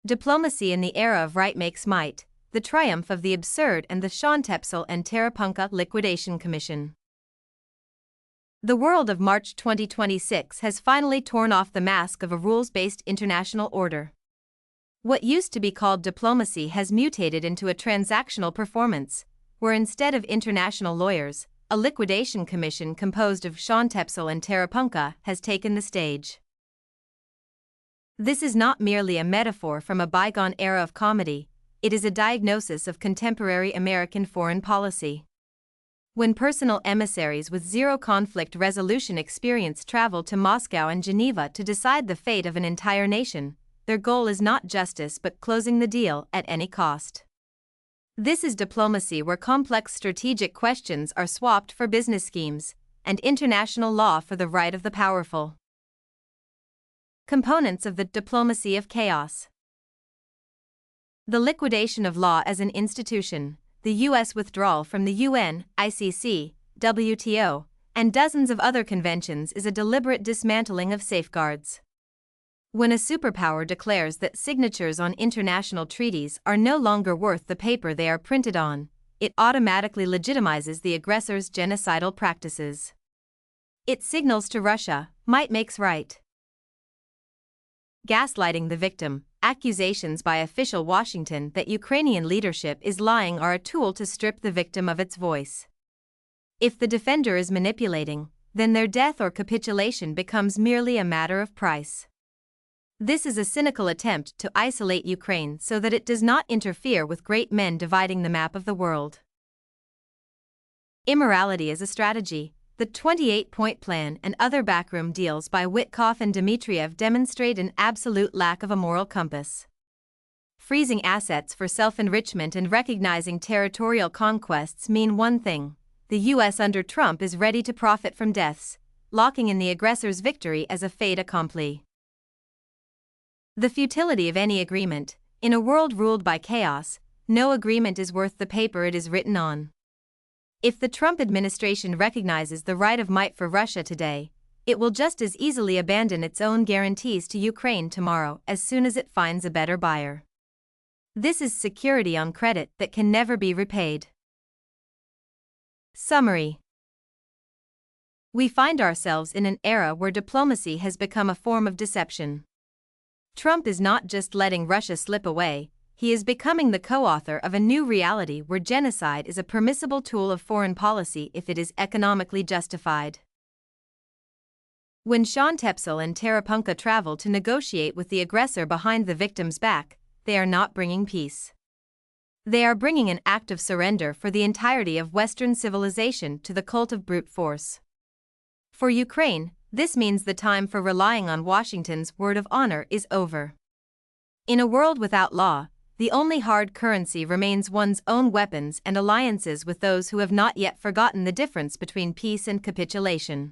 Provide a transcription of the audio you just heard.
Diplomacy in the era of right makes might, the triumph of the absurd and the Shontepsel and Tarapunka Liquidation Commission. The world of March 2026 has finally torn off the mask of a rules-based international order. What used to be called diplomacy has mutated into a transactional performance, where instead of international lawyers, a liquidation commission composed of Shontepsel and Tarapunka has taken the stage. This is not merely a metaphor from a bygone era of comedy, it is a diagnosis of contemporary American foreign policy. When personal emissaries with zero conflict resolution experience travel to Moscow and Geneva to decide the fate of an entire nation, their goal is not justice but closing the deal at any cost. This is diplomacy where complex strategic questions are swapped for business schemes, and international law for the right of the powerful. Components of the diplomacy of chaos. The liquidation of law as an institution, the U.S. withdrawal from the UN, ICC, WTO, and dozens of other conventions is a deliberate dismantling of safeguards. When a superpower declares that signatures on international treaties are no longer worth the paper they are printed on, it automatically legitimizes the aggressor's genocidal practices. It signals to Russia, might makes right. Gaslighting the victim. Accusations by official Washington that Ukrainian leadership is lying are a tool to strip the victim of its voice. If the defender is manipulating, then their death or capitulation becomes merely a matter of price. This is a cynical attempt to isolate Ukraine so that it does not interfere with great men dividing the map of the world. Immorality as a strategy. The 28-point plan and other backroom deals by Witkoff and Dmitriev demonstrate an absolute lack of a moral compass. Freezing assets for self-enrichment and recognizing territorial conquests mean one thing: the U.S. under Trump is ready to profit from deaths, locking in the aggressor's victory as a fait accompli. The futility of any agreement. In a world ruled by chaos, no agreement is worth the paper it is written on. If the Trump administration recognizes the right of might for Russia today, it will just as easily abandon its own guarantees to Ukraine tomorrow as soon as it finds a better buyer. This is security on credit that can never be repaid. Summary. We find ourselves in an era where diplomacy has become a form of deception. Trump is not just letting Russia slip away, he is becoming the co-author of a new reality where genocide is a permissible tool of foreign policy if it is economically justified. When Shontepsel and Tarapunka travel to negotiate with the aggressor behind the victim's back, they are not bringing peace. They are bringing an act of surrender for the entirety of Western civilization to the cult of brute force. For Ukraine, this means the time for relying on Washington's word of honor is over. In a world without law, the only hard currency remains one's own weapons and alliances with those who have not yet forgotten the difference between peace and capitulation.